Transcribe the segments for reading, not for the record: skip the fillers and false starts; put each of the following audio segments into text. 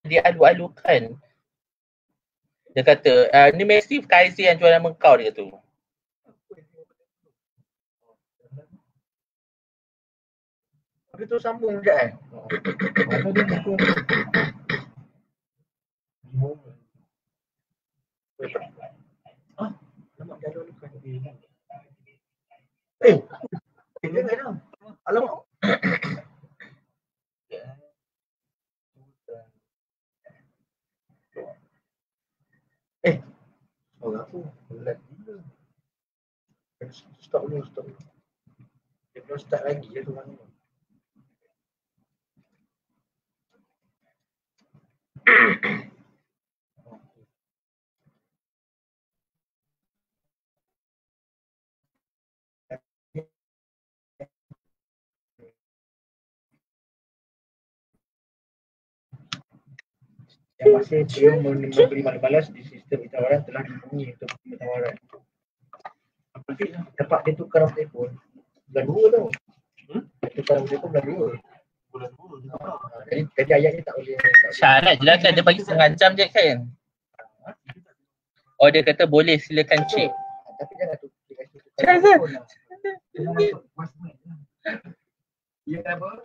dia alu-alukan. Dia kata, ni Messi Kaiser yang jual nama kau, dia kata. Dia tu sambung sekejap Mana dia buku Alamak dia alu-alukan. Jangan lah. Alamak. Orang aku berat gila. Stop dulu. Dia belum start lagi tu mana. Yang masih belum membeli balas di sistem tawaran telah dihubungi untuk membeli tawaran. Tapi dapat dia tukar telefon bulan 2 tau. Dia tukar telefon bulan 2. Jadi ayatnya tak boleh. Syarat je lah kan, dia bagi setengah jam je kan. Oh, dia kata boleh, silakan cek. Tapi jangan tukar telefon lah. Dia apa?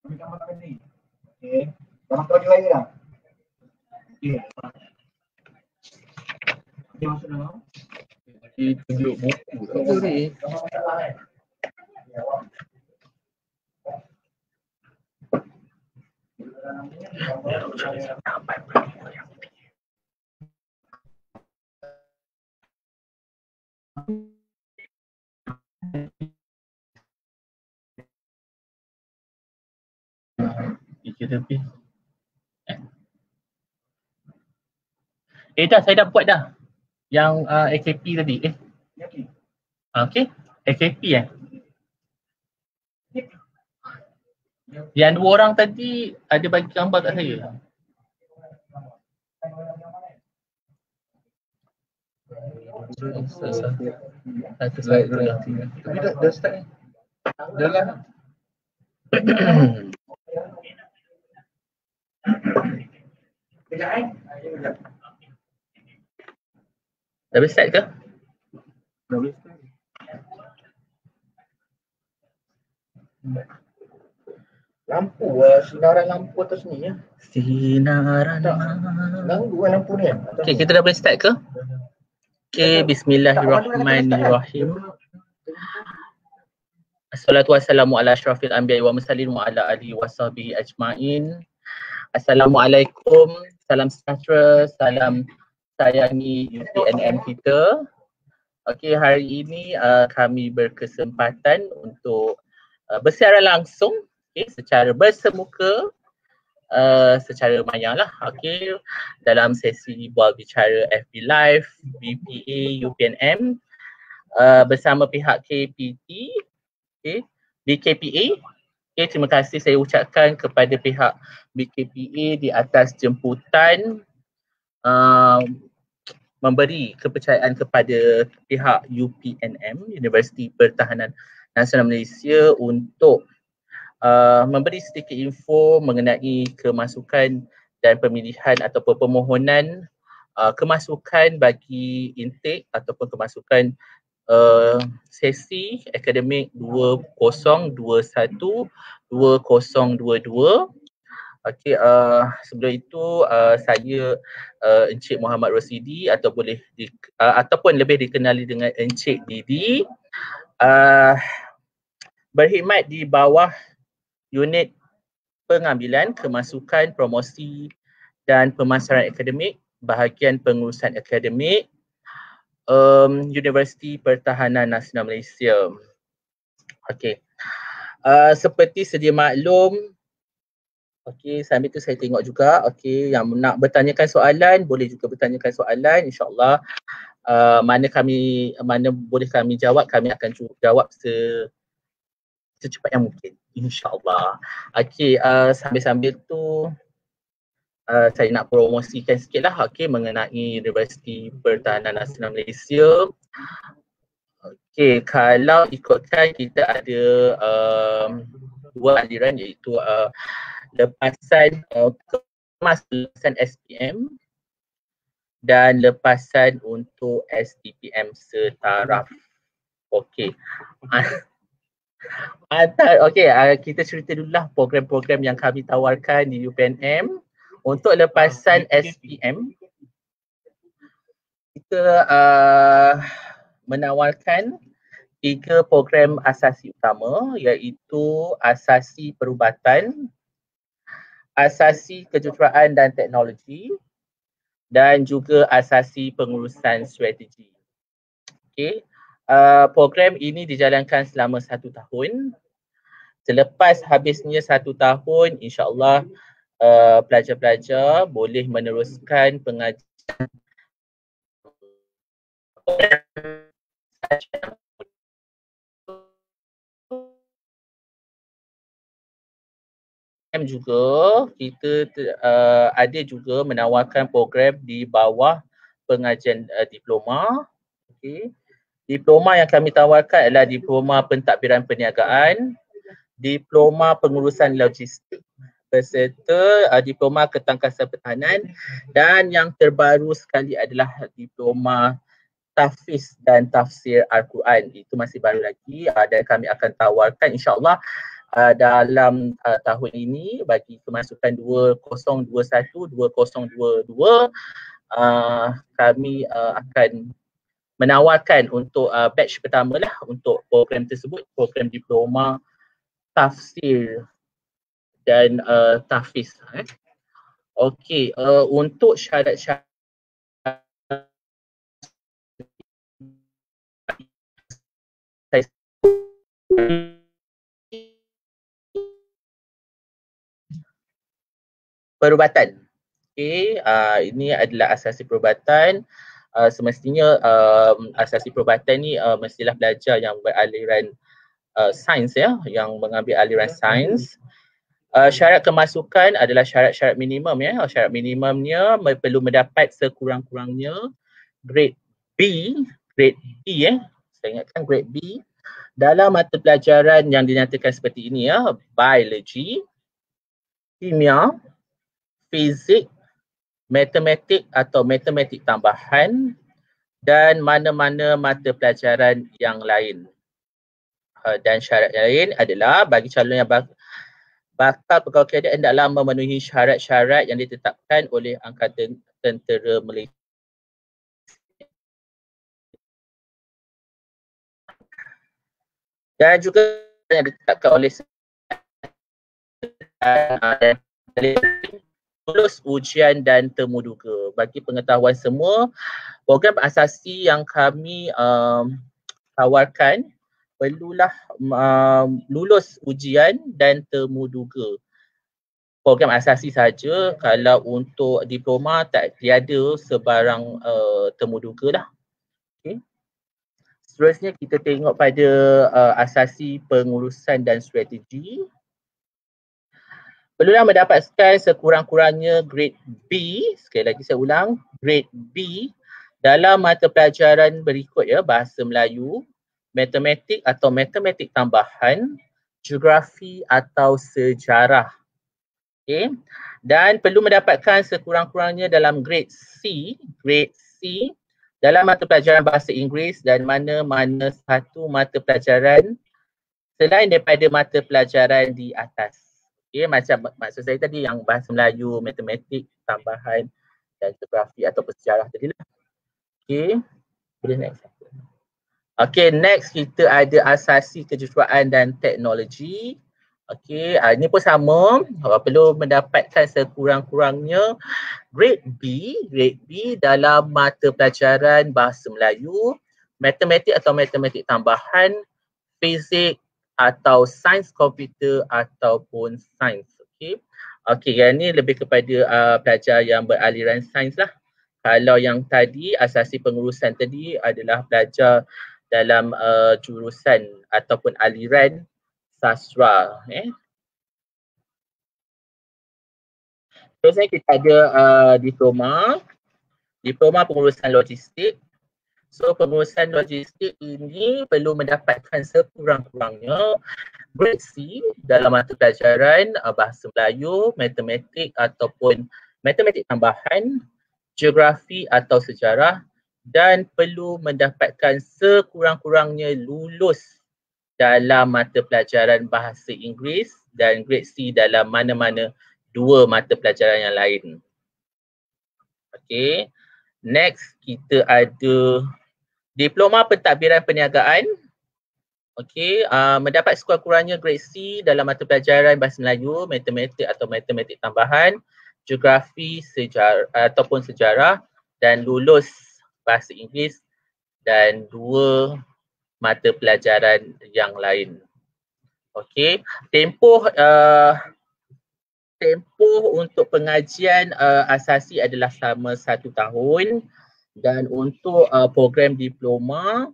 Kami nak makan ni. Okey. Sama kau dia lah. Okey. Dia masuk dalam. Dia tunjuk buku tu ni. Kita lebih. Dah, saya dah buat dah. Yang AKP tadi. Okey. AKP Yang 2 orang tadi ada bagi gambar kat saya. Satu slide dulu dah. Tapi dah start ni. Dah lah. Dah boleh start ke? Dah boleh start. Lampu sinaran lampu atas ni ya. Sinaran ganggu lampu ni. Okey, kita dah boleh start ke? Okey, bismillahirrahmanirrahim. Assalatu wassalamu ala asyrafil anbiya'i wa mursalin wa ala alihi wa sahbihi ajma'in. Assalamualaikum, salam sejahtera, salam sayangi UPNM kita. Okey, hari ini kami berkesempatan untuk bersiaran langsung, secara bersemuka, secara maya lah, dalam sesi Bual Bicara FB Live, BPA UPNM bersama pihak KPT, BKPA. Terima kasih saya ucapkan kepada pihak BKPA di atas jemputan memberi kepercayaan kepada pihak UPNM, Universiti Pertahanan Nasional Malaysia, untuk memberi sedikit info mengenai kemasukan dan pemilihan ataupun permohonan kemasukan bagi intake ataupun kemasukan sesi akademik 2021-2022. Okey, sebelum itu saya Encik Muhammad Rosidi ataupun lebih dikenali dengan Encik Didi, berkhidmat di bawah unit pengambilan, kemasukan, promosi dan pemasaran akademik, bahagian pengurusan akademik, Universiti Pertahanan Nasional Malaysia. Okey. Seperti sedia maklum, sambil tu saya tengok juga, yang nak bertanyakan soalan, boleh juga bertanyakan soalan, insya-Allah mana boleh kami jawab, kami akan jawab secepat yang mungkin, insya-Allah. Sambil-sambil tu saya nak promosikan sikitlah mengenai Universiti Pertahanan Nasional Malaysia. Okey, kalau ikutkan kita ada dua aliran iaitu lepasan lepasan SPM dan lepasan untuk STPM setaraf. Okey. Kita cerita dululah program-program yang kami tawarkan di UPNM. Untuk lepasan SPM, kita menawarkan 3 program asasi utama iaitu asasi perubatan, asasi kejuruteraan dan teknologi dan juga asasi pengurusan strategi. Okey. Program ini dijalankan selama 1 tahun. Selepas habisnya 1 tahun, insya-Allah pelajar-pelajar boleh meneruskan pengajian juga kita ada juga menawarkan program di bawah pengajian diploma. Okey. Diploma yang kami tawarkan adalah diploma pentadbiran perniagaan, diploma pengurusan logistik berserta diploma ketangkasan pertahanan dan yang terbaru sekali adalah diploma tahfiz dan tafsir Al-Quran. Itu masih baru lagi dan kami akan tawarkan insya-Allah dalam tahun ini bagi kemasukan 2021-2022 kami akan menawarkan untuk batch pertama lah untuk program tersebut, program diploma tafsir dan tahfiz. Okey, untuk syarat-syarat perubatan. Okey, ini adalah asasi perubatan. Semestinya asasi perubatan ni mestilah pelajar yang beraliran sains ya, yang mengambil aliran sains. Syarat kemasukan adalah syarat-syarat minimum ya. Syarat minimumnya perlu mendapat sekurang-kurangnya grade B, saya ingatkan grade B dalam mata pelajaran yang dinyatakan seperti ini ya, biologi, kimia, fizik, matematik atau matematik tambahan dan mana-mana mata pelajaran yang lain. Dan syarat lain adalah bagi calon yang bakal pegawai kadet hendaklah memenuhi syarat-syarat yang ditetapkan oleh Angkatan Tentera Malaysia. Dan juga yang ditetapkan oleh lulus ujian dan temuduga. Bagi pengetahuan semua, program asasi yang kami tawarkan perlulah lulus ujian dan temuduga. Program asasi saja, kalau untuk diploma tak tiada sebarang temuduga lah. Okay. Seterusnya kita tengok pada asasi pengurusan dan strategi. Perlulah mendapatkan sekurang-kurangnya grade B, sekali lagi saya ulang, grade B dalam mata pelajaran berikut ya, bahasa Melayu, matematik atau matematik tambahan, geografi atau sejarah. Okay. Dan perlu mendapatkan sekurang-kurangnya dalam grade C dalam mata pelajaran bahasa Inggeris dan mana-mana satu mata pelajaran selain daripada mata pelajaran di atas. Okay, macam maksud saya tadi yang bahasa Melayu, matematik, tambahan dan geografi atau sejarah tadi lah. Okay, boleh next. Okay, next kita ada asasi kejuruteraan dan teknologi. Okay, ini pun sama, perlu mendapatkan sekurang-kurangnya grade B dalam mata pelajaran bahasa Melayu, matematik atau matematik tambahan, fizik atau sains komputer ataupun sains. Okey, yang ni lebih kepada pelajar yang beraliran sains lah. Kalau yang tadi asasi pengurusan tadi adalah pelajar dalam jurusan ataupun aliran sastra. Terusnya kita ada diploma pengurusan logistik. So pengurusan logistik ini perlu mendapatkan sekurang-kurangnya grade C dalam mata pelajaran bahasa Melayu, matematik ataupun matematik tambahan, geografi atau sejarah, dan perlu mendapatkan sekurang-kurangnya lulus dalam mata pelajaran bahasa Inggeris dan grade C dalam mana-mana dua mata pelajaran yang lain. Okay. Next, kita ada Diploma Pentadbiran Perniagaan. Okey, mendapat sekurang-kurangnya grade C dalam mata pelajaran bahasa Melayu, matematik atau matematik tambahan, geografi, sejarah ataupun sejarah, dan lulus bahasa Inggeris dan dua mata pelajaran yang lain. Okey, tempoh untuk pengajian asasi adalah selama 1 tahun, dan untuk program diploma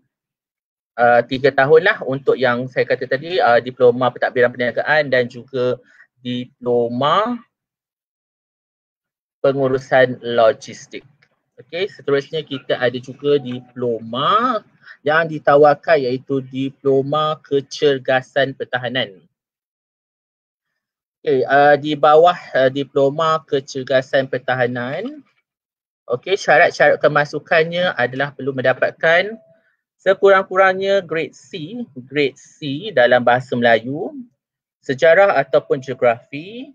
3 tahun lah untuk yang saya kata tadi, diploma pentadbiran perniagaan dan juga diploma pengurusan logistik. Okey, seterusnya kita ada juga diploma yang ditawarkan iaitu diploma kecergasan pertahanan. Okey, di bawah diploma kecergasan pertahanan, okey, syarat-syarat kemasukannya adalah perlu mendapatkan sekurang-kurangnya grade C dalam bahasa Melayu, sejarah ataupun geografi,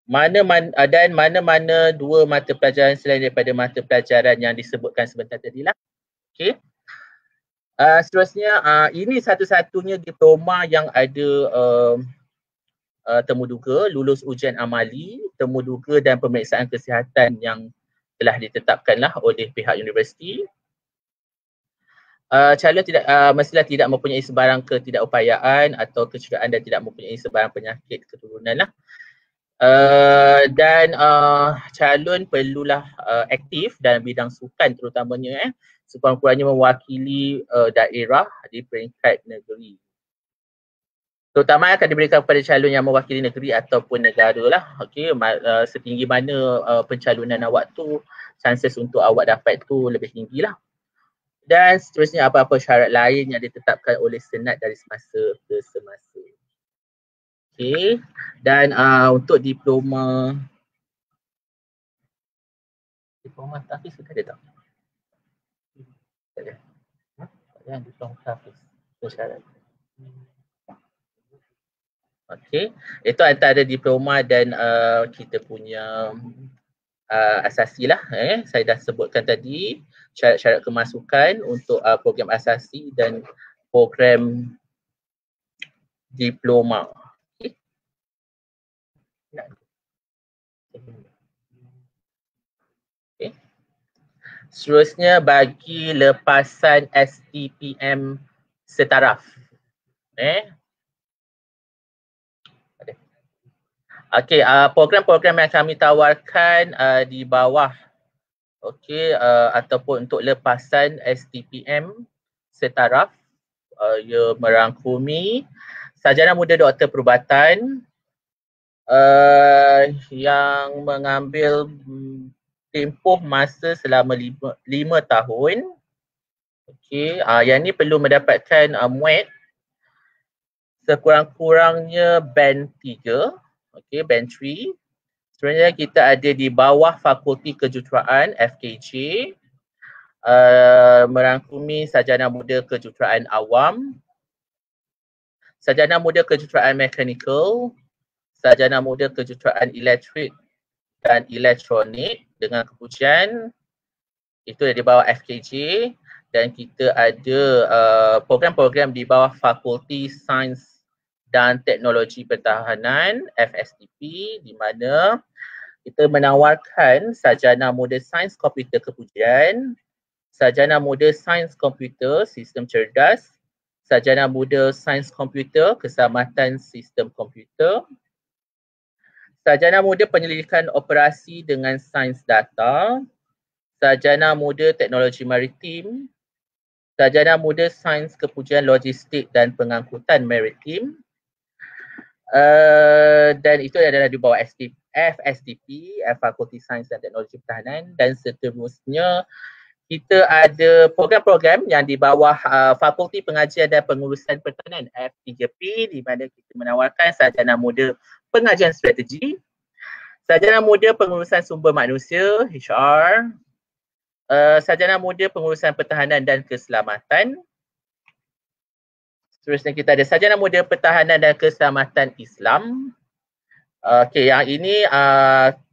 dan mana-mana dua mata pelajaran selain daripada mata pelajaran yang disebutkan sebentar tadilah. Okey. Seterusnya, ini satu-satunya diploma yang ada temuduga, lulus ujian amali, temuduga dan pemeriksaan kesihatan yang telah ditetapkanlah oleh pihak universiti. Calon mestilah tidak mempunyai sebarang ketidakupayaan atau kecederaan dan tidak mempunyai sebarang penyakit keturunan lah. Dan calon perlulah aktif dalam bidang sukan terutamanya, sekurang-kurangnya mewakili daerah di peringkat negeri. Terutama akan diberikan kepada calon yang mewakili negeri ataupun negara lah. Okey, setinggi mana pencalonan awak tu, chances untuk awak dapat tu lebih tinggi lah. Dan seterusnya apa-apa syarat lain yang ditetapkan oleh Senat dari semasa ke semasa. Okey, dan untuk diploma tahfiz sudah ada tak? Tak ada. Tak ada diploma tahfiz. Itu syarat. Okey, itu antara diploma dan kita punya asasi lah. Saya dah sebutkan tadi syarat-syarat kemasukan untuk program asasi dan program diploma. Okay. Okay. Seterusnya bagi lepasan STPM setaraf. Okey, program-program yang kami tawarkan di bawah, okey, ataupun untuk lepasan STPM setaraf, ia merangkumi sarjana muda doktor perubatan yang mengambil tempoh masa selama 5 tahun. Okey, yang ni perlu mendapatkan MUET sekurang-kurangnya band 3, okey, band 3. Sebenarnya kita ada di bawah Fakulti Kejuruteraan FKJ, merangkumi sarjana muda kejuruteraan awam, sarjana muda kejuruteraan mekanikal, sarjana muda kejuruteraan elektrik dan elektronik dengan kepujian itu di bawah FKJ, dan kita ada program-program di bawah Fakulti Sains dan Teknologi Pertahanan FSTP, di mana kita menawarkan sarjana muda Sains Komputer Kepujian, sarjana muda Sains Komputer Sistem Cerdas, sarjana muda Sains Komputer Keselamatan Sistem Komputer, sarjana muda Penyelidikan Operasi dengan Sains Data, sarjana muda Teknologi Maritim, sarjana muda Sains Kepujian Logistik dan Pengangkutan Maritim, dan itu adalah di bawah FSTP, Fakulti Sains dan Teknologi Pertahanan, dan seterusnya kita ada program-program yang di bawah Fakulti Pengajian dan Pengurusan Pertahanan F3P, di mana kita menawarkan sarjana muda pengajian strategi, sarjana muda pengurusan sumber manusia HR, sarjana muda pengurusan pertahanan dan keselamatan. Seterusnya kita ada sarjana muda pertahanan dan keselamatan Islam. Okey, yang ini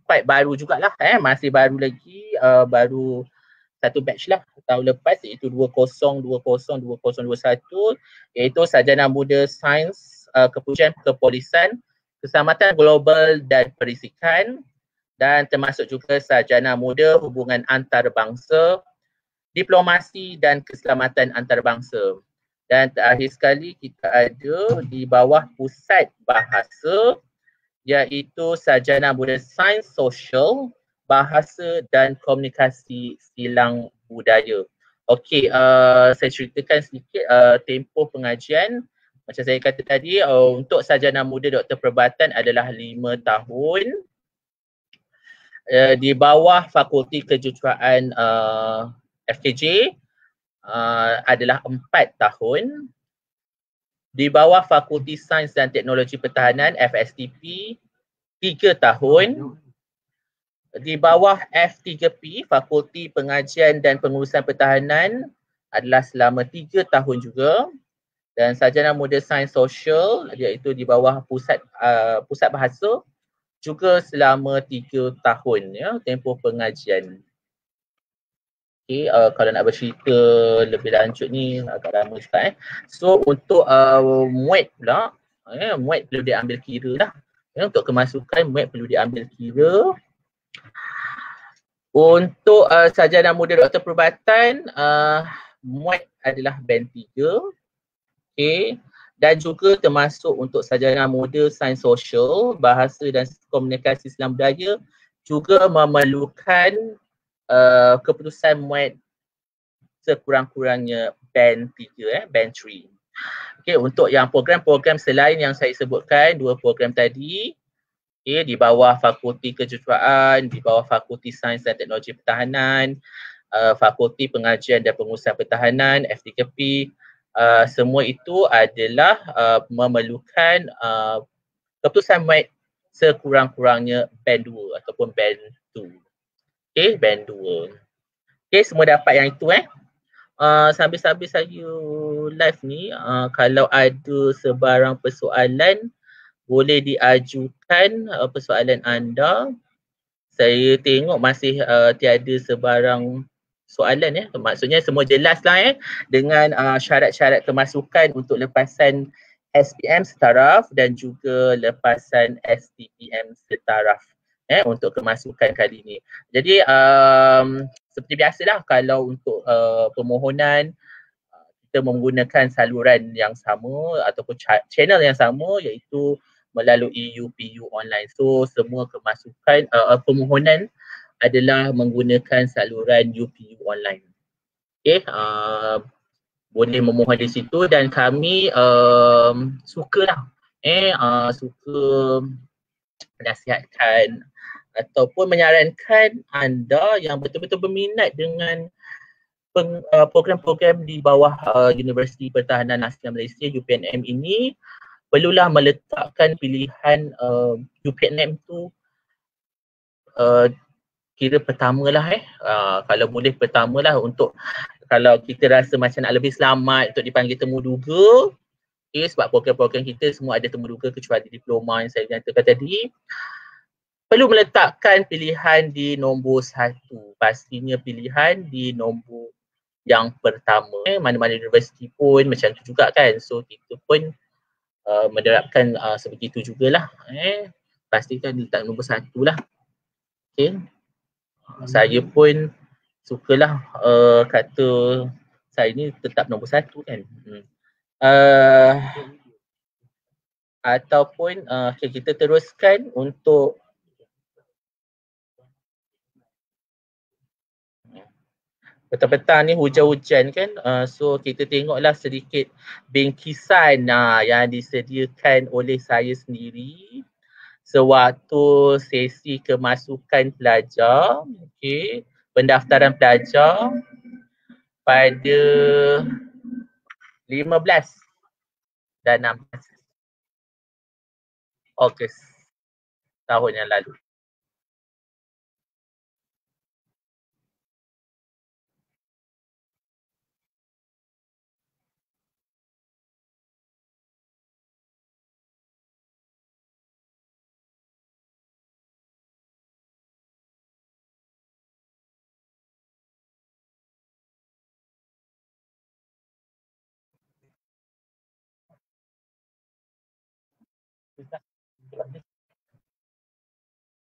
quite baru jugalah, masih baru lagi, baru satu batch lah tahun lepas, iaitu 2020-2021, iaitu sarjana muda sains kepujian kepolisan, keselamatan global dan perisikan, dan termasuk juga sarjana muda hubungan antarabangsa, diplomasi dan keselamatan antarabangsa. Dan terakhir sekali kita ada di bawah pusat bahasa, iaitu sarjana muda sains sosial, bahasa dan komunikasi silang budaya. Okey, saya ceritakan sedikit tempoh pengajian. Macam saya kata tadi, untuk sarjana muda Doktor Perubatan adalah 5 tahun. Di bawah Fakulti Kejuruteraan FKJ adalah 4 tahun. Di bawah Fakulti Sains dan Teknologi Pertahanan FSTP 3 tahun. Di bawah F3P, Fakulti Pengajian dan Pengurusan Pertahanan adalah selama 3 tahun juga. Dan sarjana muda sains sosial iaitu di bawah pusat bahasa juga selama 3 tahun ya, tempoh pengajian. Okay, kalau nak bercerita lebih lanjut ni agak lama juga So untuk muat pula, muat perlu diambil kira lah. Untuk kemasukan muat perlu diambil kira. Untuk sarjana muda Doktor Perubatan, muat adalah band 3. Okay. Dan juga termasuk untuk sarjana muda sains sosial, bahasa dan komunikasi Islam budaya juga memerlukan keputusan muat sekurang-kurangnya band 3, band 3. Okay, untuk yang program-program selain yang saya sebutkan, 2 program tadi, di bawah Fakulti Kejuruteraan, di bawah Fakulti Sains dan Teknologi Pertahanan, Fakulti Pengajian dan Pengurusan Pertahanan, F3P, semua itu adalah memerlukan keputusan muat sekurang-kurangnya band 2 ataupun band 2. Okay, band 2. Okay, semua dapat yang itu sambil-sambil saya live ni, kalau ada sebarang persoalan, boleh diajukan persoalan anda. Saya tengok masih tiada sebarang soalan Maksudnya semua jelas lah dengan syarat-syarat kemasukan untuk lepasan SPM setaraf dan juga lepasan STPM setaraf untuk kemasukan kali ini. Jadi seperti biasalah, kalau untuk permohonan kita menggunakan saluran yang sama ataupun channel yang sama, iaitu melalui UPU online. So semua kemasukan permohonan adalah menggunakan saluran UPU online. Okay, boleh memohon di situ dan kami sukalah suka menasihatkan ataupun menyarankan anda yang betul-betul berminat dengan program-program di bawah Universiti Pertahanan Nasional Malaysia UPNM ini, perlulah meletakkan pilihan UPNM tu kira pertama lah kalau boleh pertama lah, untuk kalau kita rasa macam nak lebih selamat untuk dipanggil temuduga, sebab program-program kita semua ada temuduga kecuali diploma yang saya nyatakan tadi, perlu meletakkan pilihan di nombor 1. Pastinya pilihan di nombor yang pertama. Mana-mana universiti pun macam tu juga kan. So kita pun menerapkan sebegitu jugalah. Pastikan letak nombor 1 lah. Okay. Saya pun sukalah kata saya ni tetap nombor 1 kan. Ataupun okay, kita teruskan untuk petang-petang ni hujan-hujan kan, so kita tengoklah sedikit bingkisan yang disediakan oleh saya sendiri sewaktu sesi kemasukan pelajar, pendaftaran pelajar. pada 15 dan 16 Ogos tahun yang lalu.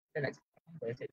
Saya nak cakap.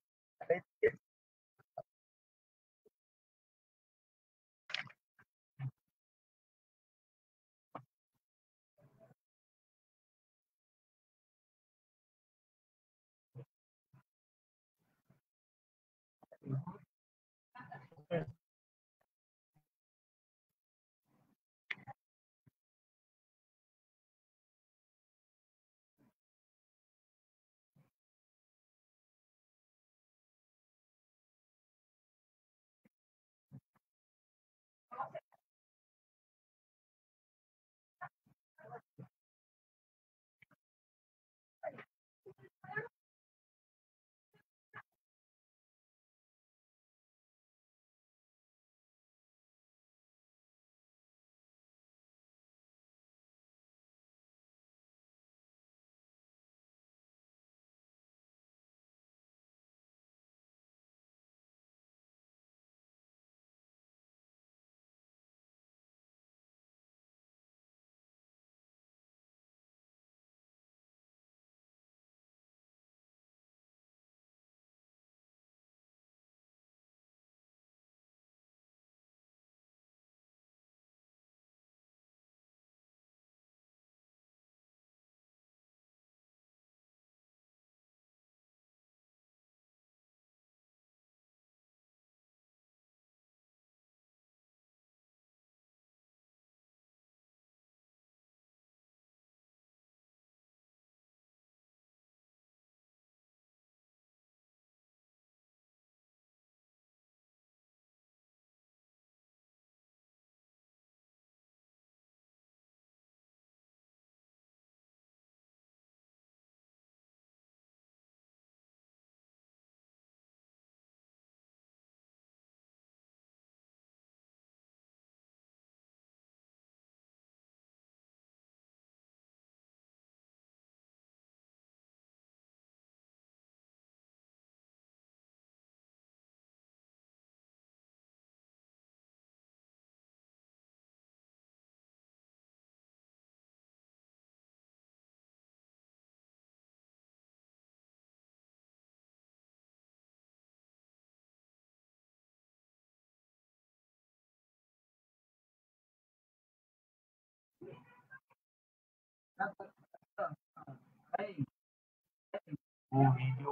Oh, video.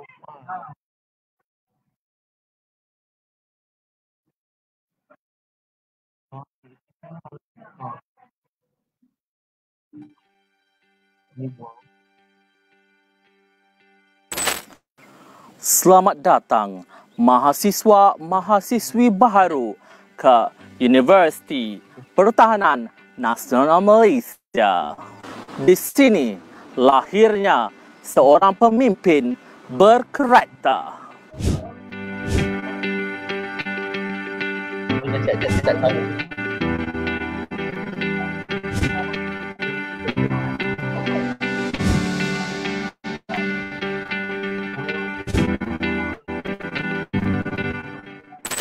Selamat datang mahasiswa-mahasiswi baru ke Universiti Pertahanan Nasional Malaysia. Di sini lahirnya seorang pemimpin berkarakter. Tak tahu.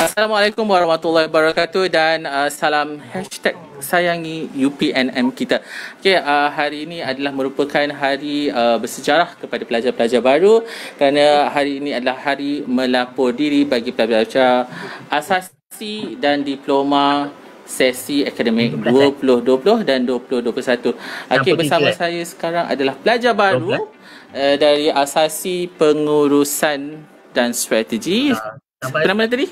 Assalamualaikum warahmatullahi wabarakatuh dan salam hashtag sayangi UPNM kita. Okay, hari ini adalah merupakan hari bersejarah kepada pelajar-pelajar baru kerana hari ini adalah hari melapor diri bagi pelajar-pelajar asasi dan diploma sesi akademik 2020 dan 2021. Okay, bersama saya sekarang adalah pelajar baru dari asasi pengurusan dan strategi. Apa nama tadi?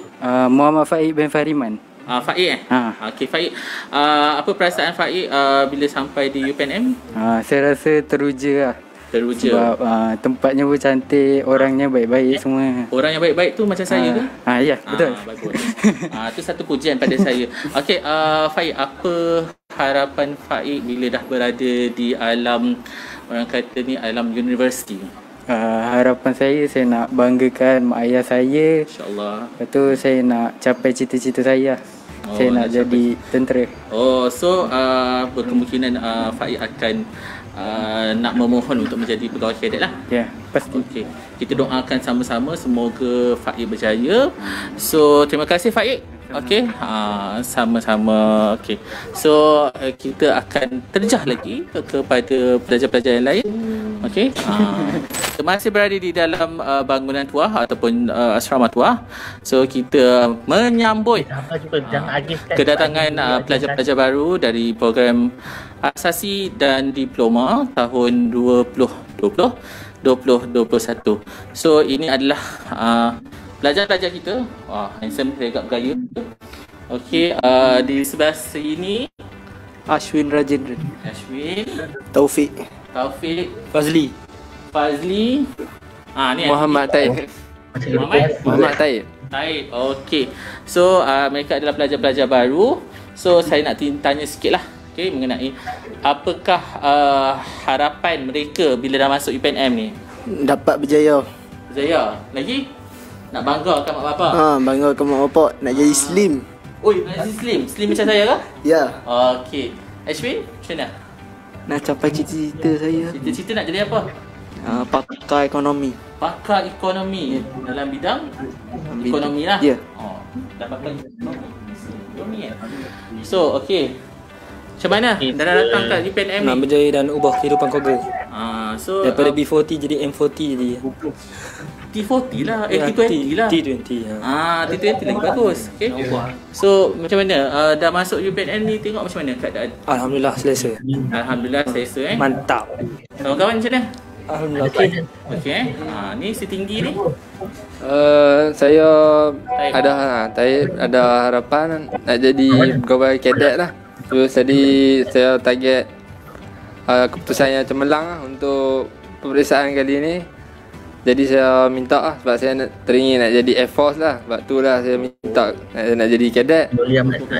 Muhammad Faik bin Fariman. Faik Okey, Faik. Apa perasaan Faik bila sampai di UPNM? Saya rasa teruja lah. Teruja. Sebab tempatnya pun cantik, orangnya baik-baik semua. Orang yang baik-baik tu macam saya ke? Ya, betul. Bagus. Tu satu pujian pada saya. Okey, Faik, apa harapan Faik bila dah berada di alam, orang kata ni, alam universiti? Harapan saya nak banggakan mak ayah saya. InsyaAllah. Lepas tu saya nak capai cita-cita saya. Saya nak jadi tentera. Berkemungkinan Faik akan nak memohon untuk menjadi pegawai kadet lah. Ya, pasti. Okey. Kita doakan sama-sama semoga Faik berjaya. So, terima kasih Faik. Okey. Sama-sama. Okey. So, kita akan terjah lagi kepada pelajar-pelajar yang lain. Okey. Kita masih berada di dalam bangunan tuah ataupun asrama tuah. So, kita menyambut kedatangan pelajar-pelajar baru dari program asasi dan diploma tahun 2021. So ini adalah pelajar-pelajar kita. Wah, handsome, agak bergaya. Okey, di sebelah sini Ashwin Rajendra. Ashwin, Taufik. Fazli. Ni Muhammad Taib. Muhammad Taib. Okey. So mereka adalah pelajar-pelajar baru. So saya nak tanya sikit lah. Okay, mengenai apakah harapan mereka bila dah masuk UPNM ni? Dapat berjaya. Berjaya? Lagi? Nak banggakan mak bapak? Banggakan mak bapak. Nak jadi Slim. Oi, nak jadi Slim? Slim macam saya ke? Ya. Okey. Ashwin, macam mana? Nak capai cita-cita saya. Cita-cita nak jadi apa? Pakar ekonomi. Pakar ekonomi. Dalam bidang ekonomi lah? Ya. Dah pakar ekonomi kan? So, okey. Macam mana? Dah datang kat UPNM ni? Nak berjaya dan ubah kehidupan keluarga. So daripada B40 jadi M40 jadi. T40 lah. T20 lah. T20. T20 lagi bagus. Okay. So macam mana? Dah masuk UPNM ni, tengok macam mana keadaan? Alhamdulillah selesa. Alhamdulillah selesa Mantap. Kawan-kawan macam mana? Alhamdulillah okey. Okey. Ni setinggi ni. Saya ada harapan nak jadi pegawai kadet lah. Terus tadi saya target keputusan yang cemerlang lah untuk peperiksaan kali ni. Jadi saya minta lah sebab saya teringin nak jadi Air Force lah. Sebab tu lah saya minta nak jadi kadet.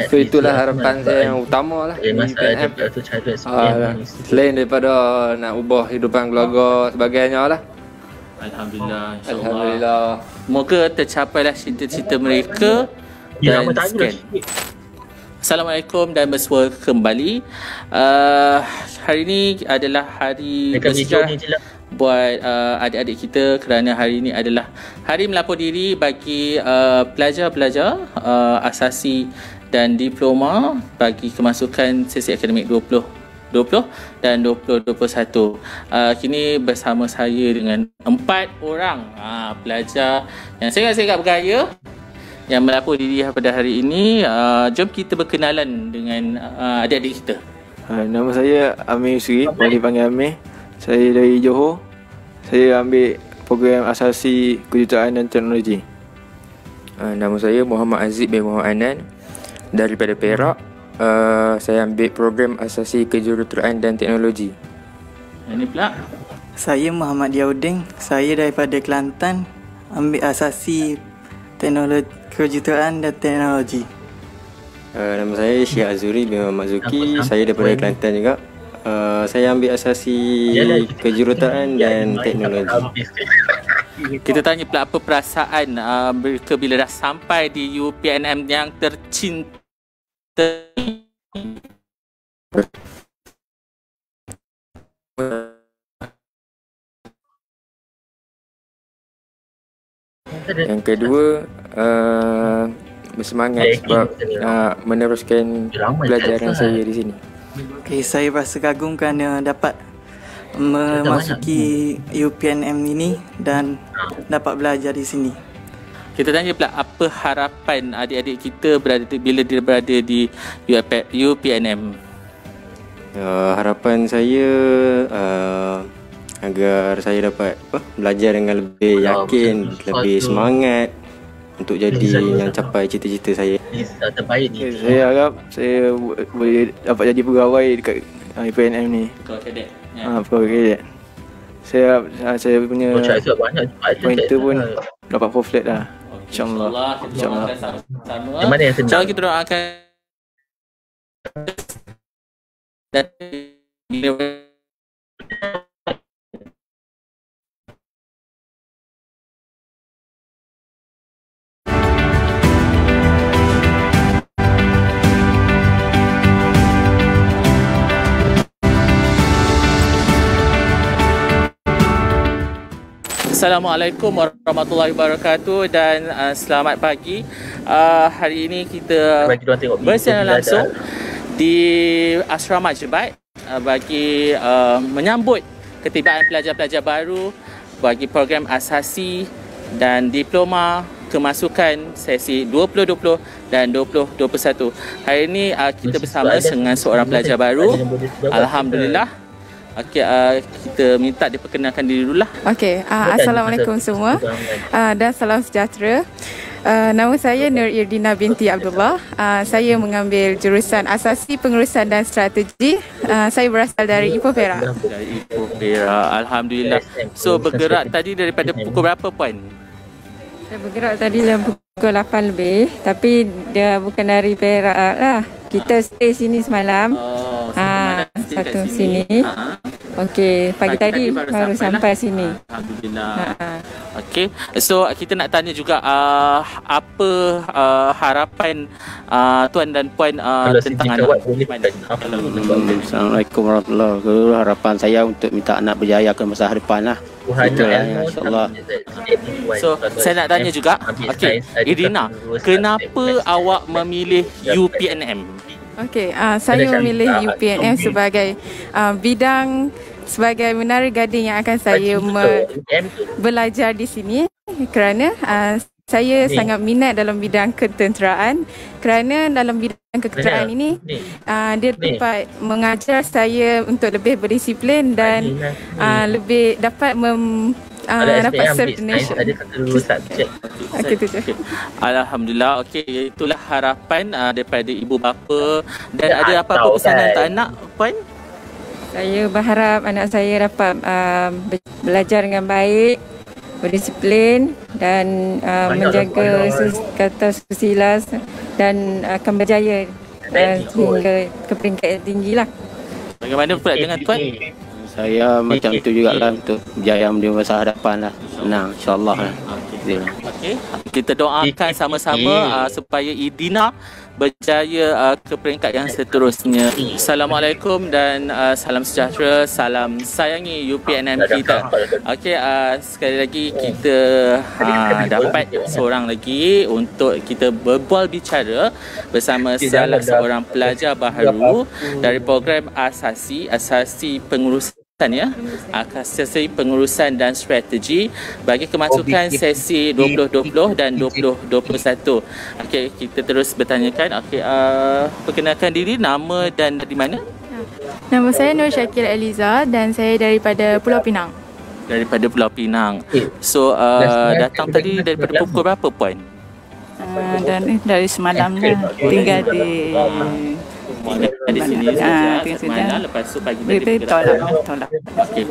So itulah harapan saya yang utama lah di UPNM. Selain daripada nak ubah hidupan keluarga sebagainya lah. Alhamdulillah, insyaAllah. Alhamdulillah. Moga tercapailah cita-cita mereka. Dan sekian. Assalamualaikum dan bersua kembali. Hari ini adalah hari bersejarah buat adik-adik kita kerana hari ini adalah hari melapor diri bagi pelajar-pelajar asasi dan diploma bagi kemasukan sesi akademik 2020 dan 2021. Kini bersama saya dengan 4 orang pelajar yang sangat-sangat bergaya yang melapor diri pada hari ini. Jom kita berkenalan dengan adik-adik kita. Nama saya Amir Yusri, boleh panggil Amir. Saya dari Johor. Saya ambil program asasi kejuruteraan dan teknologi. Nama saya Muhammad Aziz bin Muhammad Anan daripada Perak. Saya ambil program asasi kejuruteraan dan teknologi. Ini pula Saya Muhammad Yauding. Saya daripada Kelantan. Ambil asasi teknologi, kejuruteraan dan teknologi. Nama saya Syekh Azuri bin Muhammad Zuki. Saya daripada Kelantan juga. Saya ambil asasi kejuruteraan dan teknologi. Kita tanya pula apa perasaan mereka bila dah sampai di UPNM yang tercinta. Yang kedua, bersemangat sebab nak meneruskan pelajaran saya di sini. Okay, saya rasa kagum kerana dapat memasuki UPNM ini dan dapat belajar di sini. Kita tanya pula apa harapan adik-adik kita bila dia berada di UPNM. Harapan saya agar saya dapat belajar dengan lebih yakin, lebih semangat untuk jadi yang capai cita-cita saya. Saya harap saya boleh dapat jadi pegawai dekat UPNM ni. Pegawai kadet. Pegawai kadet. saya punya banyak pointer pun dapat 4 flat dah. InsyaAllah. InsyaAllah. Sama-sama. Yang mana yang senang? InsyaAllah kita doakan dan Assalamualaikum warahmatullahi wabarakatuh dan selamat pagi. Hari ini kita bersiaran langsung di Asrama Jebat bagi menyambut ketibaan pelajar-pelajar baru bagi program asasi dan diploma kemasukan sesi 2020 dan 2021. Hari ini kita bersama dengan seorang pelajar baru. Alhamdulillah. Okey, kita minta diperkenalkan diri dulu lah. Okey, Assalamualaikum semua dan salam sejahtera. Nama saya Nur Irdina binti Abdullah. Saya mengambil jurusan Asasi Pengurusan dan Strategi. Saya berasal dari Ipoh Perak. Dari Ipoh Perak. Alhamdulillah. So bergerak tadi daripada pukul berapa puan? Saya bergerak tadi dalam pukul 8 lebih, tapi dia bukan dari Perak lah. Kita stay sini semalam. Satu sini. Okey, pagi tadi baru sampai sini. Alhamdulillah. Okey, so kita nak tanya juga apa harapan tuan dan puan tentang anak. Assalamualaikum warahmatullahi wabarakatuh. Harapan saya untuk minta anak berjaya ke masa hadapan lah. InsyaAllah. So saya nak tanya juga, okey, Irdina, kenapa awak memilih UPNM? Okey, saya memilih UPNM sebagai bidang sebagai menara gading yang akan saya belajar di sini kerana saya sangat minat dalam bidang ketenteraan, kerana dalam bidang ketenteraan ini dia dapat mengajar saya untuk lebih berdisiplin dan lebih dapat dapat serve the nation. Okay. Alhamdulillah. Okey, itulah harapan daripada ibu bapa. Dan ada apa-apa pesanan untuk anak puan? Saya berharap anak saya dapat belajar dengan baik, berdisiplin dan menjaga kata susila dan akan berjaya hingga ke peringkat yang tinggi lah. Bagaimana pula dengan tuan? Saya macam itu jugalah untuk berjaya di masa hadapan lah. Senang, insyaAllah lah. Okey, kita doakan sama-sama supaya Irdina berjaya ke peringkat yang seterusnya. Assalamualaikum dan salam sejahtera, salam sayangi UPNM kita. Okey, sekali lagi kita dapat seorang lagi untuk kita berbual bicara bersama salah seorang pelajar baru dari program asasi pengurusan asasi pengurusan dan strategi bagi kemasukan sesi 2020 dan 2021. Okey, kita terus bertanyakan. Okey, perkenalkan diri, nama dan dari mana? Nama saya Nur Syakir Eliza dan saya daripada Pulau Pinang. Daripada Pulau Pinang. So datang tadi daripada pukul berapa puan? Dan dari semalam lah, tinggal di sini saja semalam, lepas tu pagi tadi tolak. Okey,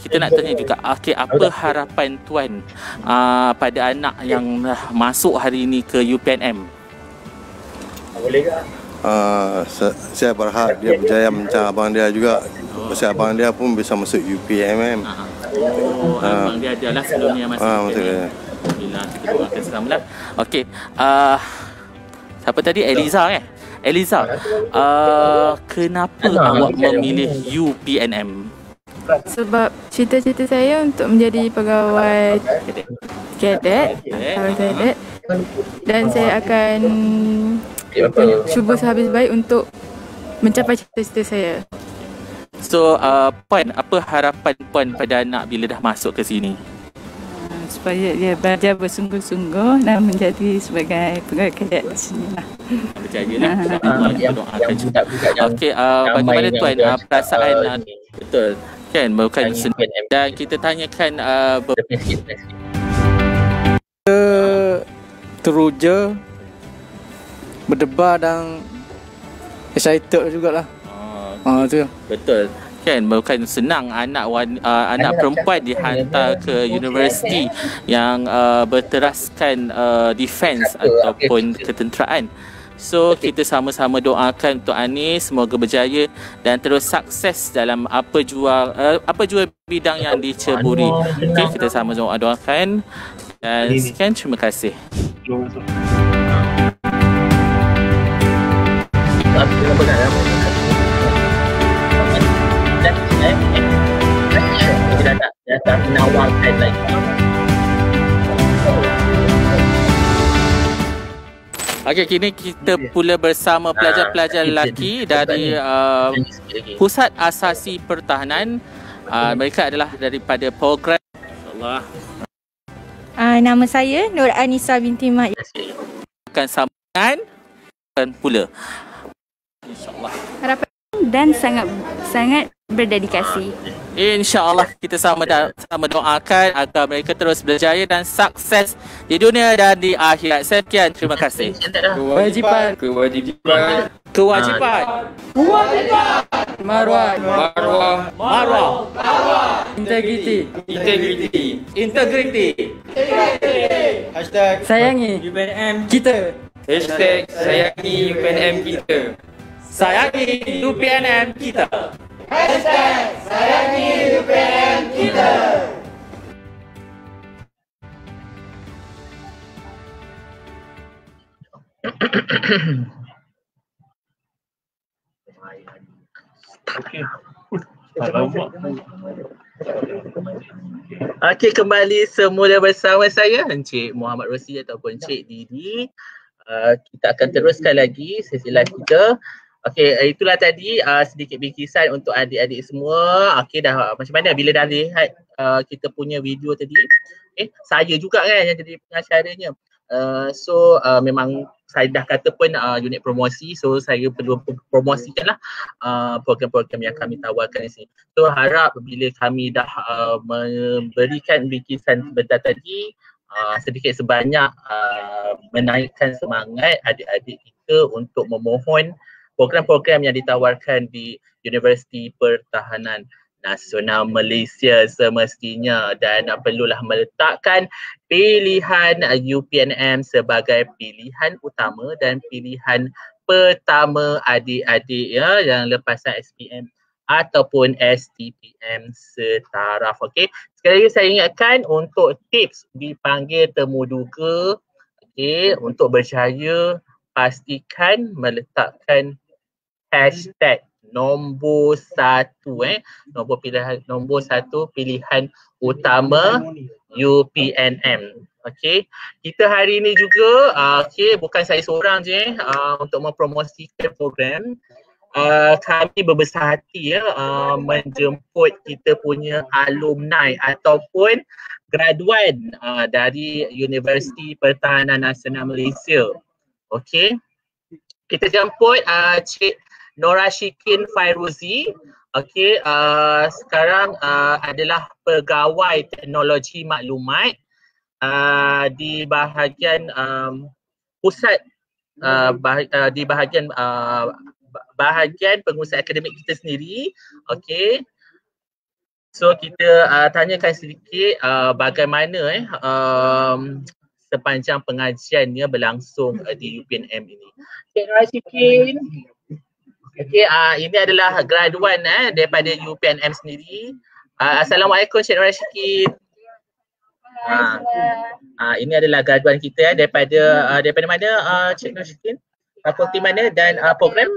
kita nak tanya juga, okey, apa harapan tuan pada anak yang masuk hari ini ke UPNM? Saya berharap dia berjaya macam abang dia juga. Pasal abang dia pun bisa masuk UPNM. Abang dia adalah sebelumnya masuk. Betul. Alhamdulillah, kita doakan selamatlah. Okey, siapa tadi? Eliza, kenapa awak memilih UPNM? Sebab cita-cita saya untuk menjadi pegawai kadet, dan saya akan cuba sehabis baik untuk mencapai cita-cita saya. So, puan, apa harapan puan pada anak bila dah masuk ke sini? Supaya dia belajar bersungguh-sungguh dan menjadi sebagai pegawai kadet di sini lah. Berjayalah. Doakan juga. Okey, bagaimana tuan perasaan? Betul. Kan, bukan senang. Dan kita tanyakan kita teruja, berdebar dan excited jugalah. Tu. Betul. kan, bukan senang anak anak perempuan dihantar ke universiti yang berteraskan defense ataupun ketenteraan. So kita sama-sama doakan untuk Anis semoga berjaya dan terus sukses dalam apa jua bidang yang diceburi. Okey, kita sama-sama doakan dan sekian, terima kasih. Kita tak menawarkan lagi. Okey, kini kita pula bersama pelajar-pelajar lelaki dari Pusat Asasi Pertahanan. Mereka adalah daripada program InsyaAllah. Nama saya Nur Anissa binti Mak. Akan sambungan pula. InsyaAllah. Harapan dan sangat berdedikasi. InsyaAllah kita sama doakan agar mereka terus berjaya dan sukses di dunia dan di akhirat. Sekian, terima kasih. Kewajipan. Marwah. Integriti. Sayangi UPNM kita. Sayangi UPNM kita. Sayangi UPNM kita. Sayangi UPNM kita. Okey, kembali semula bersama saya Encik Muhammad Rosli ataupun Encik Didi. Kita akan teruskan lagi sesi live kita. Okey, itulah tadi sedikit bingkisan untuk adik-adik semua. Okey, dah macam mana bila dah lihat kita punya video tadi. Saya juga kan yang jadi pengacaranya. Memang saya dah kata pun unit promosi, so saya perlu promosikanlah program-program yang kami tawarkan di sini. So harap bila kami dah memberikan bingkisan sebentar tadi, sedikit sebanyak menaikkan semangat adik-adik kita untuk memohon program-program yang ditawarkan di Universiti Pertahanan Nasional Malaysia semestinya, dan perlulah meletakkan pilihan UPNM sebagai pilihan utama dan pilihan pertama adik-adik ya yang lepasan SPM ataupun STPM setaraf. Okey, sekali lagi saya ingatkan untuk tips dipanggil temu duga. Okey, untuk berjaya pastikan meletakkan hashtag nombor 1 nombor 1 pilihan utama UPNM. Okey, kita hari ini juga bukan saya seorang je untuk mempromosikan program. Kami berbesar hati menjemput kita punya alumni ataupun graduan dari Universiti Pertahanan Nasional Malaysia. Okey, kita jemput Cik Nora Shikin Fairuzi. Okey, sekarang adalah pegawai teknologi maklumat di bahagian pusat di bahagian pengurusan akademik kita sendiri. Okey, so kita tanyakan sedikit bagaimana sepanjang pengajiannya berlangsung di UPNM ini. Cik Nora Shikin. Okey, ini adalah graduan daripada UPNM sendiri. Assalamualaikum Cik Nora Shikin. Ini adalah graduan kita daripada mana Cik Nora Shikin? Fakulti mana dan program?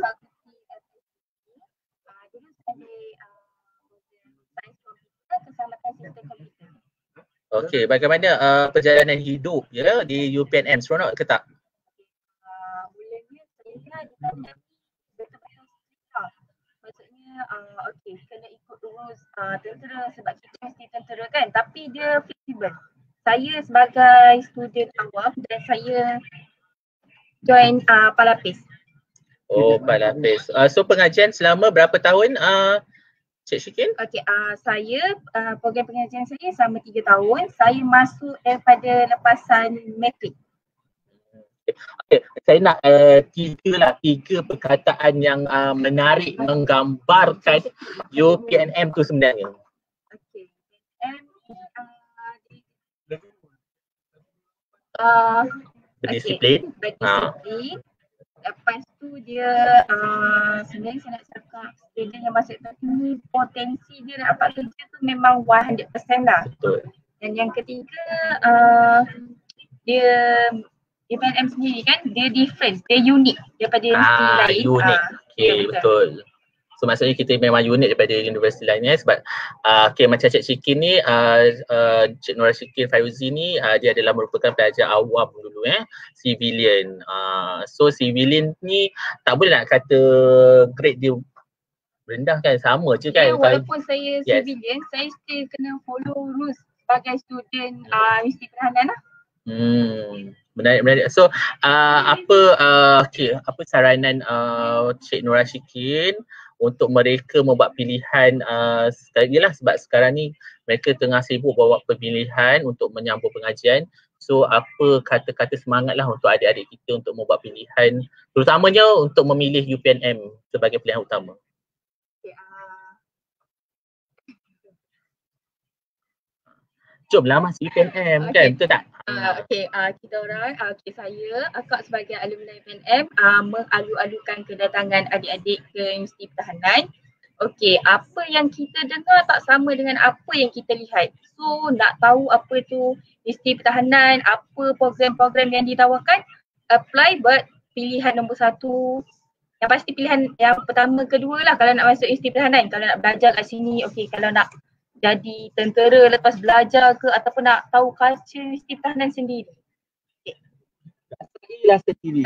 Okey, bagaimana perjalanan hidup ya di UPNM? Seronok ke tak? Okey, kena ikut rules tentera sebab kita mesti tentera kan, tapi dia fleksibel. Saya sebagai student awam dan saya join Palapis. Oh, Palapis. So pengajian selama berapa tahun Cik Shikin? Okey, saya program pengajian saya selama 3 tahun. Saya masuk daripada lepasan matrik. Okay. Saya nak tiga perkataan yang menarik menggambarkan UPNM tu sebenarnya. Okay. Berdisiplin. Berdisiplin. Lepas tu dia sebenarnya saya nak cakap student yang masuk ni potensi dia nak dapat kerja tu memang 100% lah. Betul. Dan yang ketiga dia UPNM sendiri kan dia different, dia unik daripada universiti lain. Unik. Okay, betul. So maksudnya kita memang unik daripada universiti lainnya sebab okay, macam Cik Shikin ni, Cik Nora Shikin Fairuzi ni dia adalah merupakan pelajar awam dulu civilian. So civilian ni tak boleh nak kata grade dia rendah kan, sama je kan. Walaupun saya civilian, saya still kena follow rules sebagai student universiti pertahanan lah. Menarik. So apa saranan Cik Nora Shikin untuk mereka membuat pilihan sebab sekarang ni mereka tengah sibuk bawa pemilihan untuk menyambut pengajian. So apa kata-kata semangat lah untuk adik-adik kita untuk membuat pilihan, terutamanya untuk memilih UPNM sebagai pilihan utama. Jomlah masuk UPNM kan, betul tak? Kita orang, saya akak sebagai alumni UPNM mengalu-alukan kedatangan adik-adik ke Universiti Pertahanan. Apa yang kita dengar tak sama dengan apa yang kita lihat. So nak tahu apa tu Universiti Pertahanan, apa program-program yang ditawarkan, apply buat pilihan nombor 1. Yang pasti pilihan yang pertama, kedua lah kalau nak masuk Universiti Pertahanan. Kalau nak belajar kat sini, kalau nak jadi tentera lepas belajar ke ataupun nak tahu culture Universiti Pertahanan sendiri. Sendiri.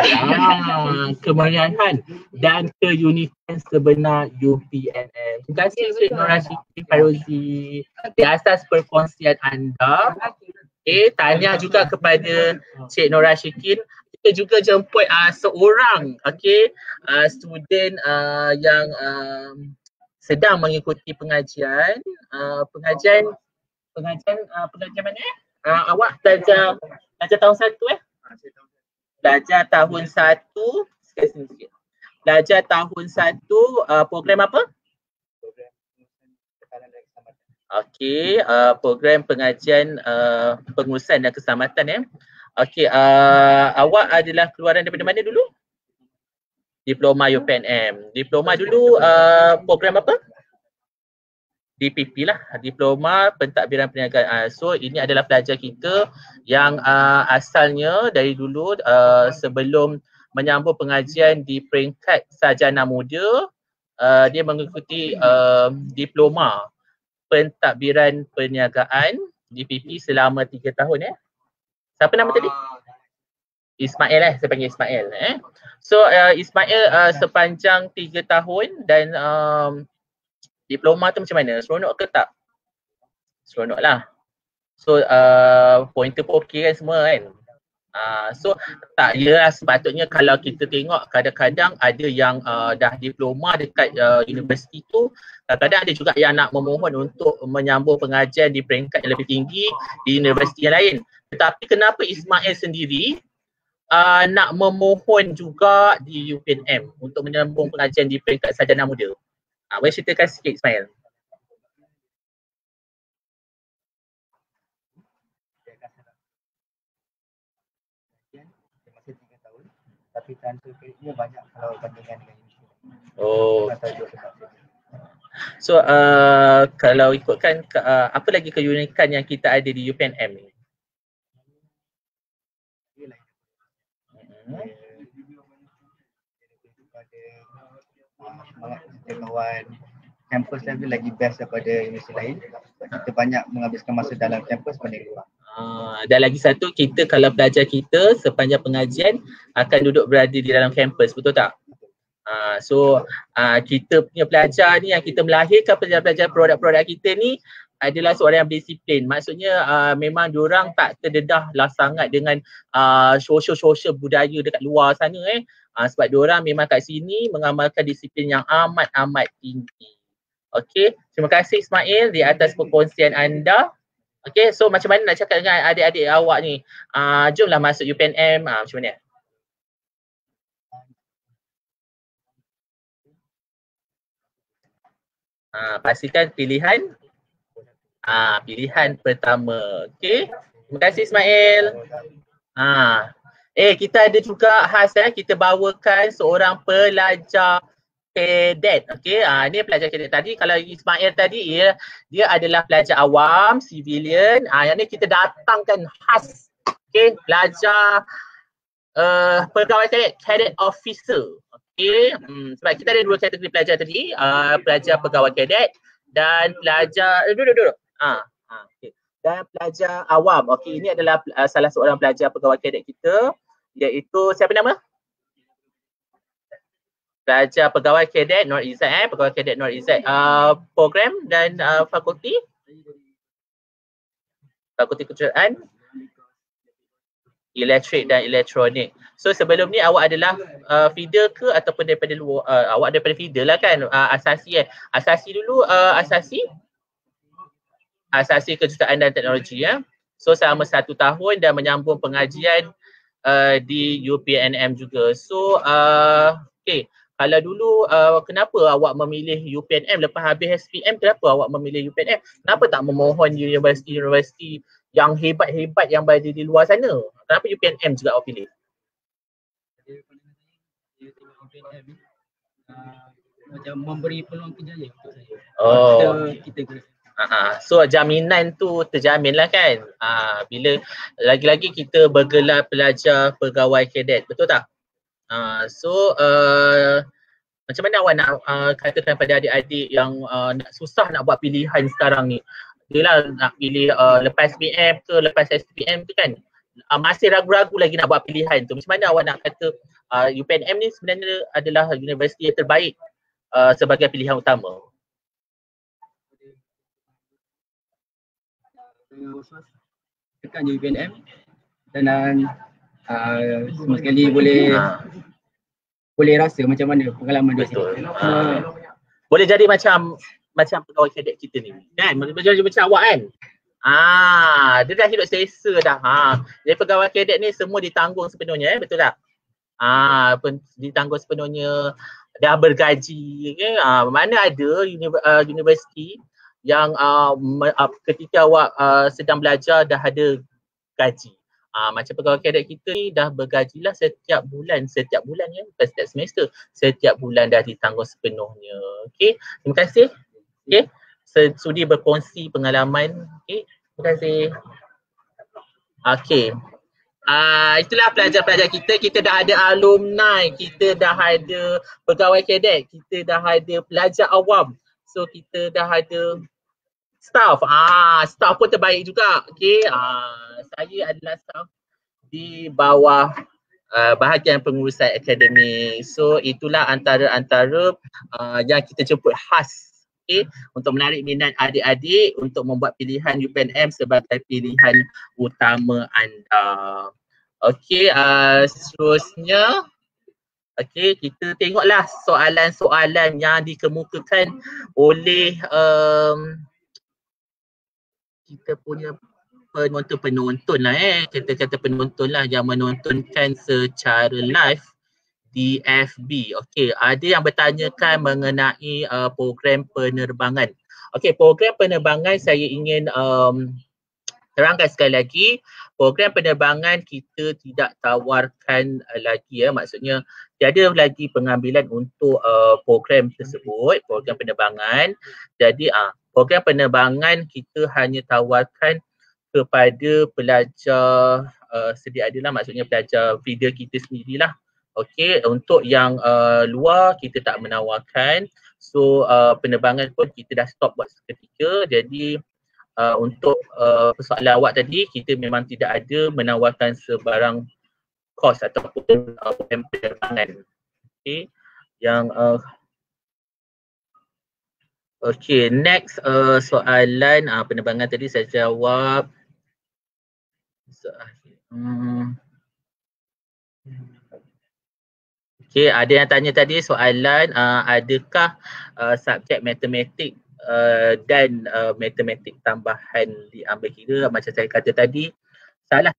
Kemeriahan dan keunikan sebenar UPNM. Terima kasih Cik Nora Shikin Fairuzi di atas perkongsian anda. Tanya juga kepada Cik Nora Shikin. Kita juga jemput seorang student yang sedang mengikuti pengajian. Pengajian mana? Awak belajar tahun 1 Belajar tahun 1. Belajar tahun 1 program apa? Program pengajian pengurusan dan keselamatan awak adalah keluaran daripada mana dulu? Diploma UPNM. Diploma dulu program apa? DPP lah, Diploma Pentadbiran Perniagaan. So ini adalah pelajar kita yang asalnya dari dulu sebelum menyambut pengajian di peringkat sarjana muda, dia mengikuti Diploma Pentadbiran Perniagaan DPP selama 3 tahun Siapa nama tadi? Ismail saya panggil Ismail So Ismail sepanjang 3 tahun dan diploma tu macam mana? Seronok ke tak? Seronok lah. So pointer pun okey kan semua kan? So tak yalah, sepatutnya kalau kita tengok kadang-kadang ada yang dah diploma dekat universiti tu, kadang-kadang ada juga yang nak memohon untuk menyambung pengajian di peringkat yang lebih tinggi di universiti yang lain. Tetapi kenapa Ismail sendiri nak memohon juga di UPNM untuk menyambung pengajian di peringkat sarjana muda? Boleh ceritakan sikit Ismail? Tapi transfer kreditnya banyak kalau bandingkan dengan ini. So kalau ikutkan apa lagi keunikan yang kita ada di UPNM ni? Semangat kawan, kampus level lagi best daripada universiti lain. Kita banyak menghabiskan masa dalam kampus berbanding luar. Dan lagi satu, kita kalau pelajar kita sepanjang pengajian akan duduk berada di dalam kampus, betul tak? So kita punya pelajar ni yang kita melahirkan pelajar-pelajar produk-produk kita ni adalah seorang yang disiplin. Maksudnya memang diorang tak terdedah lah sangat dengan sosial budaya dekat luar sana sebab diorang memang kat sini mengamalkan disiplin yang amat-amat tinggi. Okey, terima kasih Ismail di atas perkongsian anda. Okey, so macam mana nak cakap dengan adik-adik awak ni? Jomlah masuk UPNM, macam mana? Pastikan pilihan pilihan pertama. Okey. Terima kasih Ismail. Kita ada juga khas kita bawakan seorang pelajar kadet. Okey. Ni pelajar kadet tadi. Kalau Ismail tadi dia adalah pelajar awam, civilian. Yang ni kita datangkan khas. Okey, pelajar pegawai kadet, cadet officer. Okey. Sebab kita ada dua kategori pelajar tadi, pelajar pegawai kadet dan pelajar duduk. Okay. Dan pelajar awam. Okey, ini adalah salah seorang pelajar pegawai kadet kita, iaitu siapa nama? Pelajar pegawai kadet Nur Izzat, pegawai kadet Nur Izzat. Program dan fakulti kejuruteraan elektrik dan elektronik. So sebelum ni awak adalah feeder ke ataupun daripada luar? Awak daripada feeder lah kan, asasi asasi dulu, asasi kejuruteraan dan teknologi So selama 1 tahun dan menyambung pengajian di UPNM juga. So okay, kalau dulu kenapa awak memilih UPNM lepas habis SPM, kenapa awak memilih UPNM? Kenapa tak memohon universiti-universiti yang hebat-hebat yang berada di luar sana? Kenapa UPNM juga awak pilih? UPNM macam memberi peluang kerjaya untuk saya. Kita so jaminan tu terjamin lah kan, bila lagi-lagi kita bergelar pelajar pegawai kadet, betul tak? Macam mana awak nak katakan pada adik-adik yang nak susah nak buat pilihan sekarang ni? Dia lah nak pilih lepas SPM ke lepas SPM tu kan, masih ragu-ragu lagi nak buat pilihan tu. Macam mana awak nak kata UPNM ni sebenarnya adalah universiti yang terbaik sebagai pilihan utama? Tekan je UPNM dan semua sekali boleh rasa macam mana pengalaman dia. Betul. Boleh jadi macam pegawai kadet kita ni kan, boleh jadi macam awak kan. Dia dah hidup selesa dah. Jadi pegawai kadet ni semua ditanggung sepenuhnya, betul tak? Ditanggung sepenuhnya, dah bergaji. Mana ada universiti yang ketika awak sedang belajar dah ada gaji. Macam pegawai kadet kita ni dah bergajilah setiap bulan ya, bukan setiap semester, setiap bulan dah ditanggung sepenuhnya. Okey, terima kasih. Okey, sudi berkongsi pengalaman. Okey, terima kasih. Okey. Itulah pelajar-pelajar kita dah ada alumni, kita dah ada pegawai kadet, kita dah ada pelajar awam. So kita dah ada staff. Staff pun terbaik juga. Okey. Saya adalah staff di bawah bahagian pengurusan akademik. So itulah antara yang kita jemput khas, okay, untuk menarik minat adik-adik untuk membuat pilihan UPNM sebagai pilihan utama anda. Okey, seterusnya kita tengoklah soalan-soalan yang dikemukakan oleh kita punya penonton lah kita kata penonton lah yang menontonkan secara live di FB. Okey, ada yang bertanyakan mengenai program penerbangan. Okey, program penerbangan saya ingin terangkan sekali lagi, program penerbangan kita tidak tawarkan lagi maksudnya tiada lagi pengambilan untuk program tersebut, program penerbangan. Jadi program penerbangan kita hanya tawarkan kepada pelajar sedia adalah, maksudnya pelajar feeder kita sendirilah. Okey, untuk yang luar kita tak menawarkan. So penerbangan pun kita dah stop buat seketika. Jadi untuk persoalan awak tadi, kita memang tidak ada menawarkan sebarang kos ataupun program penerbangan. Okey, yang okey, next soalan penerbangan tadi saya jawab. Okey, ada yang tanya tadi soalan adakah subjek matematik dan matematik tambahan diambil kira. Macam saya kata tadi, salah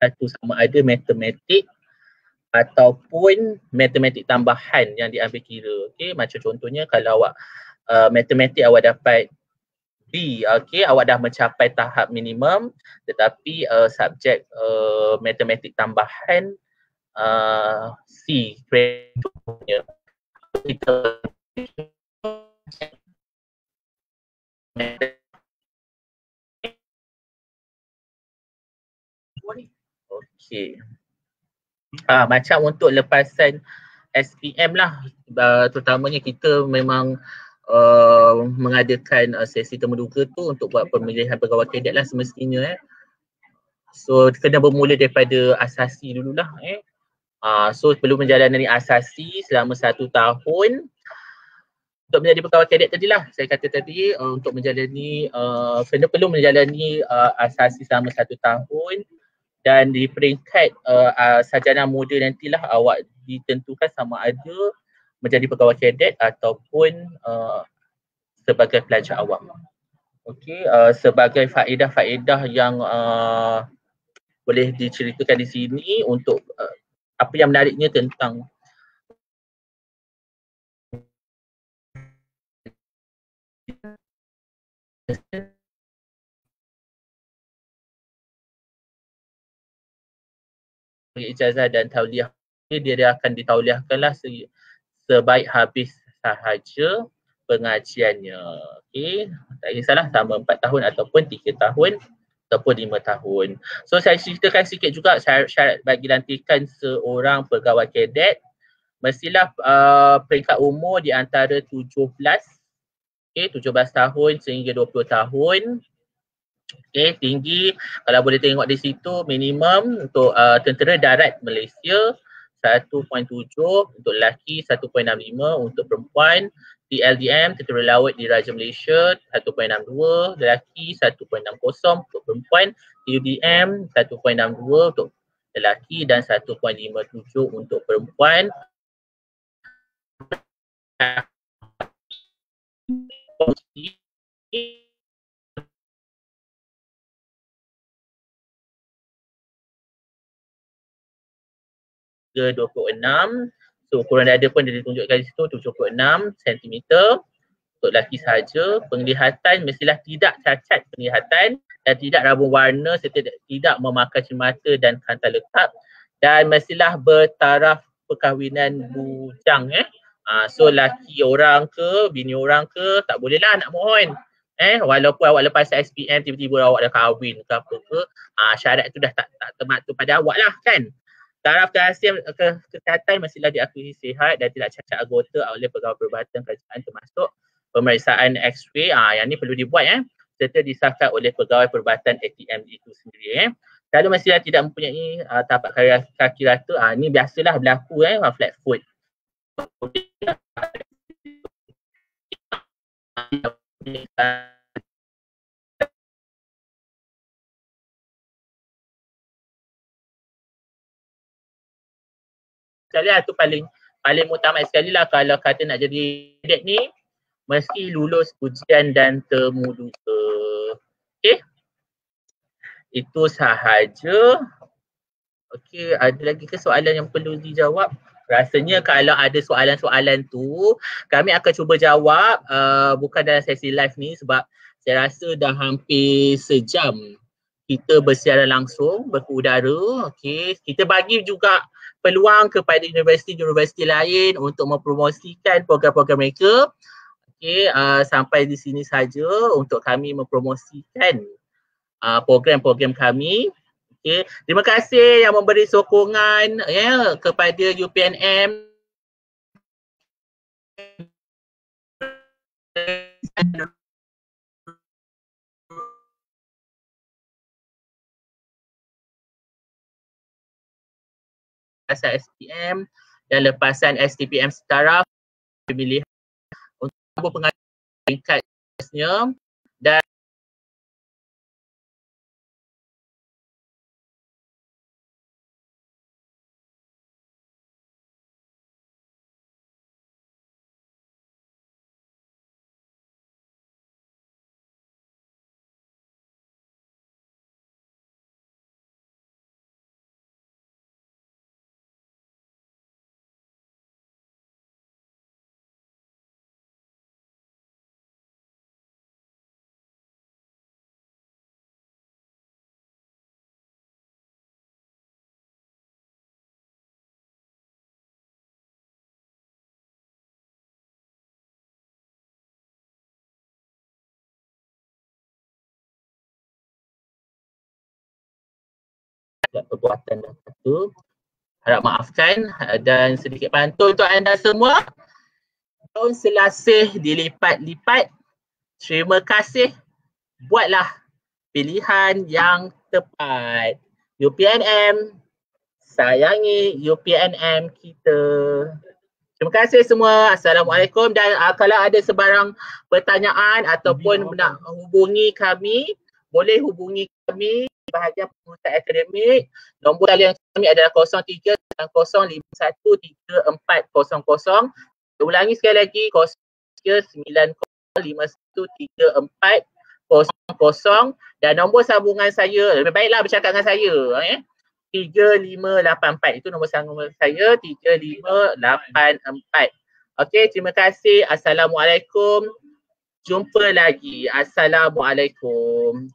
satu sama ada matematik ataupun matematik tambahan yang diambil kira. Okey, macam contohnya kalau awak matematik awak dapat B. Okey, awak dah mencapai tahap minimum, tetapi subjek matematik tambahan C grade 2-nya. Kita okey. Macam untuk lepasan SPM lah, terutamanya kita memang mengadakan sesi temuduga tu untuk buat pemilihan pegawai kadet lah semestinya. So kena bermula daripada asasi dululah. So perlu menjalani asasi selama 1 tahun untuk menjadi pegawai kadet tadilah. Saya kata tadi untuk menjalani perlu menjalani asasi selama 1 tahun, dan di peringkat sarjana muda nantilah awak ditentukan sama ada menjadi pegawai kadet ataupun sebagai pelajar awam. Okey, sebagai faedah-faedah yang boleh diceritakan di sini untuk apa yang menariknya tentang ijazah dan tauliah. Dia akan ditauliahkanlah sebaik habis sahaja pengajiannya. Okey, tak kisahlah sama 4 tahun ataupun 3 tahun ataupun 5 tahun. So saya ceritakan sikit juga syarat bagi lantikan seorang pegawai kadet. Mestilah peringkat umur di antara 17 tahun sehingga 20 tahun. Okey, tinggi kalau boleh tengok di situ minimum untuk tentera darat Malaysia 1.7, untuk lelaki 1.65, untuk perempuan TLDM Tentera Laut Diraja Malaysia 1.62, lelaki 1.60 untuk perempuan, TUDM 1.62 untuk lelaki dan 1.57 untuk perempuan. Ke 26, so ukuran dada pun dia ditunjukkan di situ 76 cm untuk lelaki sahaja. Penglihatan mestilah tidak cacat penglihatan dan tidak rabun warna serta tidak memakai cermata dan kantar lekap, dan mestilah bertaraf perkahwinan bujang. So lelaki orang ke bini orang ke tak bolehlah nak mohon. Walaupun awak lepas SPM tiba-tiba awak dah kahwin ke apa ke, syarat tu dah tak termaktub pada awak lah kan. Taraf kesihatan mestilah diakui sihat dan tidak cacat anggota oleh pegawai perubatan kerajaan, termasuk pemeriksaan X-ray. Yang ni perlu dibuat serta disahkan oleh pegawai perubatan ATM itu sendiri. Kalau mestilah tidak mempunyai tapak kaki rata, ni biasalah berlaku flat foot. Sekali lah tu paling utama sekali lah kalau kata nak jadi kadet ni, mesti lulus ujian dan temuduga. Okey, itu sahaja. Okey, ada lagi ke soalan yang perlu dijawab? Rasanya kalau ada soalan-soalan tu kami akan cuba jawab, bukan dalam sesi live ni sebab saya rasa dah hampir sejam kita bersiaran langsung, berudara. Okey, kita bagi juga peluang kepada universiti-universiti lain untuk mempromosikan program-program mereka. Okey, sampai di sini saja untuk kami mempromosikan program-program kami. Okey, terima kasih yang memberi sokongan kepada UPNM. Lepasan SPM dan lepasan STPM setara pemilihan untuk pengajuan peringkatnya dan perbuatan dan kata. Harap maafkan dan sedikit pantun untuk anda semua. Daun selasih dilipat-lipat. Terima kasih. Buatlah pilihan yang tepat. UPNM, sayangi UPNM kita. Terima kasih semua. Assalamualaikum. Dan kalau ada sebarang pertanyaan ataupun nak hubungi kami, boleh hubungi kami bahagian pengurusan akademik. Nombor talian kami adalah 0390513400. Ulangi sekali lagi, 0390513400. Dan nombor sambungan saya, lebih baiklah bercakap dengan saya. 3584. Itu nombor sambungan saya, 3584. Okey, terima kasih. Assalamualaikum. Jumpa lagi. Assalamualaikum.